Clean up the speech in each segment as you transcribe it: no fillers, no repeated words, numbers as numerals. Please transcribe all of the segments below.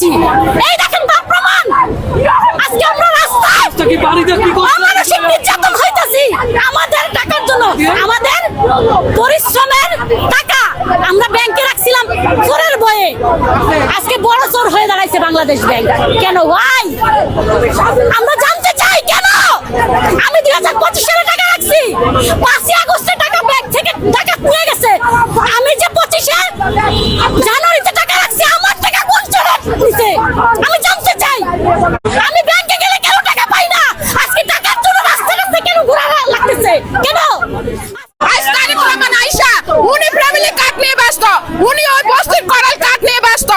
করছি। এই দেখেন তার প্রমাণ। আজকে আমরা রাস্তায় অমানসিক নির্যাতন হইতাছি আমাদের টাকার জন্য, আমাদের পরিশ্রমের টাকা আমরা ব্যাংকে রাখছিলাম চোরের ভয়ে। আজকে বড় চোর হয়ে দাঁড়াইছে বাংলাদেশ ব্যাংক। কেন ভাই? আমরা জানতে চাই কেন? আমি 2025 সালে টাকা রাখছি, 5 আগস্টে টাকা ব্যাংক থেকে টাকা নিয়ে গেছে। আমি যে 25 জানুয়ারিতে টাকা রাখছি, আমার টাকা কোন চোর নিছে? আমি জানতে চাই। আমি ব্যাংকে গেলে কেন টাকা পাই না? আজকে টাকার জন্য রাস্তায় রাস্তায় কেন ঘোরা লাগতেছে? কেন? উনি ফ্যামিলি কার্ড নিয়ে ব্যস্ত, উনি ওই বস্তির করাল কার্ড নিয়ে ব্যস্ত,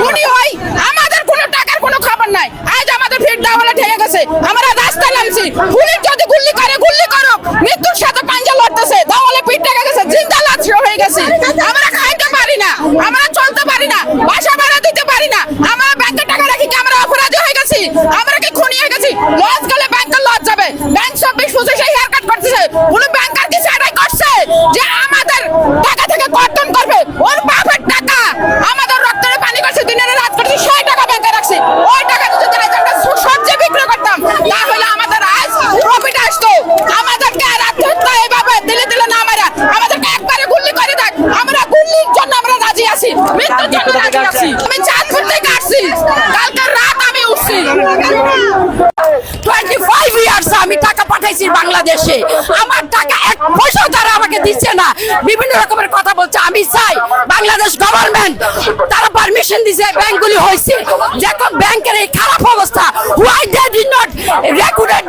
উনি ওই আমাদের কোনো টাকার কোনো খবর নাই। আজ আমাদের ফিট দেওয়ালে ঠেকে গেছে, আমরা রাস্তায় নামছি। পুলিশ যদি গুল্লি করে গুল্লি করুক, মৃত্যুর সাথে পাঞ্জা লড়তেছে, দেওয়ালে পিঠ ঠেকে গেছে, জিন্দা লাশ হয়ে গেছে। আমরা খাইতে পারি না, আমরা চলতে পারি না, বাসা ভাড়া দিতে পারি না। আমরা ব্যাংকে টাকা রাখি কি আমরা অপরাধী হয়ে গেছি? আমরা কি খুনি হয়ে গেছি? লজ গেলে ব্যাংকের লজ যাবে, ব্যাংক 24/25 হেয়ার কাট করতেছে। কোন ব্যাংকার কি সেটাই করছে যে আমাদের টাকা থেকে কর্তন করবে? ওর বাপের টাকা আমাদের রক্তের পানি করছে, দিনের রাত করছে, 100 টাকা ব্যাংকে রাখছে। ওই টাকা যদি আমরা সবজি বিক্রি করতাম, তাহলে আমাদের আজ প্রফিট আসতো। আমাদেরকে আর আত্মহত্যা এভাবে দিলে দিলে না মারা, আমাদেরকে একবারে গুল্লি করে দেখ। আমরা গুল্লির জন্য আমরা রাজি আছি, মৃত্যুর জন্য রাজি আছি। আমি চাঁদপুর থেকে আসছি, কালকে রাত আমি উঠছি। 25 ইয়ার্স আমি টাকা পাঠাইছি বাংলাদেশে, আমার টাকা 1 পয়সা তারা আমাকে দিচ্ছে না। বিভিন্ন রকমের কথা বলছে। আমি চাই বাংলাদেশ গভর্নমেন্ট তারা পারমিশন দিছে, ব্যাংকগুলি হয়েছে, যখন ব্যাংকের এই খারাপ অবস্থা, why they did not regulate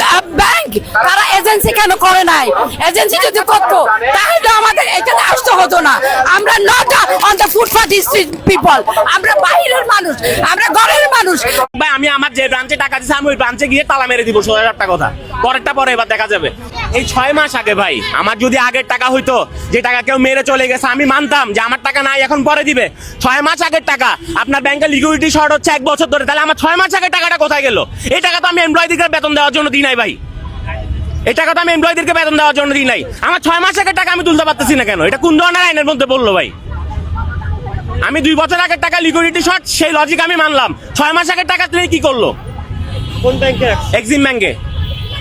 the bank? তারা এজেন্সি কেন করে নাই? এজেন্সি যদি করতো তাহলে আমাদের এখানে আসতে হতো না। আমরা not on the footpath street people, আমরা বাইরের মানুষ, আমরা ঘরের মানুষ। ভাই আমি আমার যে ব্রাঞ্চে টাকা দিচ্ছি আমি ওই ব্রাঞ্চে গিয়ে তালা মেরে দিব, 16,000 কথা। পরেরটা পরে এবার দেখা যাবে। এই 6 মাস আগে ভাই আমার যদি আগের টাকা হইতো, যে টাকা কেউ মেরে চলে গেছে, আমি মানতাম যে আমার টাকা নাই, এখন পরে দিবে। 6 মাস আগের টাকা, আপনার ব্যাংকের লিকুইডিটি শর্ট হচ্ছে 1 বছর ধরে, তাহলে আমার 6 মাস আগের টাকাটা কোথায় গেল? এই টাকা তো আমি এমপ্লয়ীদেরকে বেতন দেওয়ার জন্য দিই নাই ভাই। এই টাকা তো আমি এমপ্লয়ীদেরকে বেতন দেওয়ার জন্য দিই নাই। আমার 6 মাস আগের টাকা আমি তুলতে পারতেছি না কেন? এটা কোন ধরনের আইনের মধ্যে বললো ভাই? আমি 2 বছর আগের টাকা লিকুইডিটি শর্ট, সেই লজিক আমি মানলাম। 6 মাস আগের টাকা তুলে কি করলো? কোন ব্যাংকে? এক্সিম ব্যাংকে।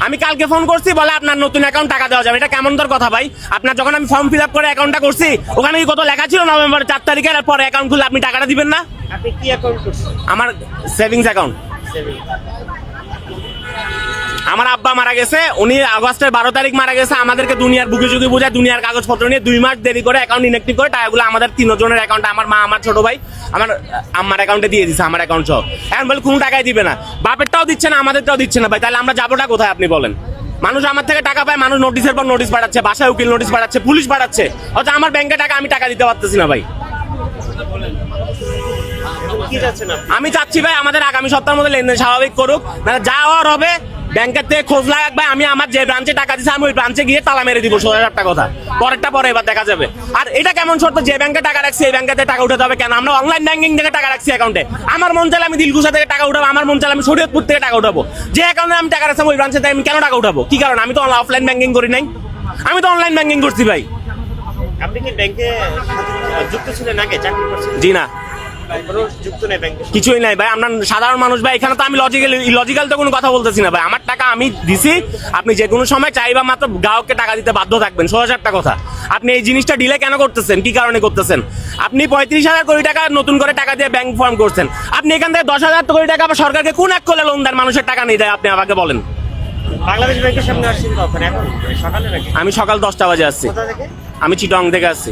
আমি কালকে ফোন করছি, বলে আপনার নতুন অ্যাকাউন্ট টাকা দেওয়া যাবে। এটা কেমন তোর কথা ভাই? আপনার যখন আমি ফর্ম ফিল আপ করে অ্যাকাউন্টটা করছি, ওখানে কি কত লেখা ছিল নভেম্বর 4 তারিখের পরে অ্যাকাউন্ট খুলে আপনি টাকাটা দিবেন না? আপনি কি অ্যাকাউন্ট করছেন? আমার সেভিংস অ্যাকাউন্ট। আমার আব্বা মারা গেছে, উনি আগস্টের 12 তারিখ মারা গেছে। আমাদেরকে দুনিয়ার বুকে যুগে বোঝায়, দুনিয়ার কাগজপত্র নিয়ে 2 মাস দেরি করে অ্যাকাউন্ট ইনঅ্যাক্টিভ করে টাকাগুলো আমাদের 3 জনের অ্যাকাউন্টে, আমার মা, আমার ছোট ভাই, আমার অ্যাকাউন্টে দিয়ে দিচ্ছে, আমার অ্যাকাউন্ট সহ। এখন বলে কোনো টাকাই দিবে না, বাপেরটাও দিচ্ছে না, আমাদেরটাও দিচ্ছে না ভাই। তাহলে আমরা যাবোটা কোথায় আপনি বলেন? মানুষ আমার থেকে টাকা পায়, মানুষ নোটিশের পর নোটিশ পাঠাচ্ছে, বাসায় উকিল নোটিশ পাঠাচ্ছে, পুলিশ পাঠাচ্ছে, অথচ আমার ব্যাংকে টাকা আমি টাকা দিতে পারতেছি না ভাই। কি যাচ্ছেন আপনি? আমি চাচ্ছি ভাই আমাদের আগামী সপ্তাহের মধ্যে লেনদেন স্বাভাবিক করুক, মানে যা হওয়ার হবে। ব্যাংকের থেকে খোঁজ লাগাক ভাই, আমি আমার যে ব্রাঞ্চে টাকা দিচ্ছি আমি ওই ব্রাঞ্চে গিয়ে তালা মেরে দিব, 16,000 কথা। পরেরটা পরে এবার দেখা যাবে। আর এটা কেমন শর্ত? যে ব্যাংকে টাকা রাখছি এই ব্যাংকে টাকা উঠাতে হবে কেন? আমরা অনলাইন ব্যাংকিং থেকে টাকা রাখছি অ্যাকাউন্টে। আমার মন চাইলে আমি দিলকুশা থেকে টাকা উঠাবো, আমার মন চাইলে আমি শরীয়তপুর থেকে টাকা উঠাবো। যে অ্যাকাউন্টে আমি টাকা রাখছি ওই ব্রাঞ্চে আমি কেন টাকা উঠাবো? কি কারণ? আমি তো অফলাইন ব্যাংকিং করি নাই, আমি তো অনলাইন ব্যাংকিং করছি ভাই। আপনি কি ব্যাংকে যুক্ত ছিলেন আগে? চাকরি করছেন? জি না, কোনো যুক্ত নেই ব্যাংকে? কিছুই নাই ভাই। আমরা সাধারণ মানুষ ভাই, এখানে তো আমি লজিক্যাল তো কোনো কথা বলতেছি না ভাই। আমার টাকা আমি দিছি, আপনি যে কোনো সময় চাইবা মাত্র গ্রাহককে টাকা দিতে বাধ্য থাকবেন, 16,000 কথা। আপনি এই জিনিসটা ডিলে কেন করতেছেন? কি কারণে করতেছেন? আপনি 35,000 কোটি টাকা নতুন করে টাকা দিয়ে ব্যাংক ফর্ম করছেন, আপনি এখান থেকে 10,000 কোটি টাকা সরকারকে কোন এক করলে লোন দেন? মানুষের টাকা নেই দেয়, আপনি আমাকে বলেন। বাংলাদেশ ব্যাংকের সামনে আসছেন কখন? এখন সকালে নাকি? আমি সকাল 10টা বাজে আসছি। কোথা থেকে? আমি চিটং থেকে আসছি।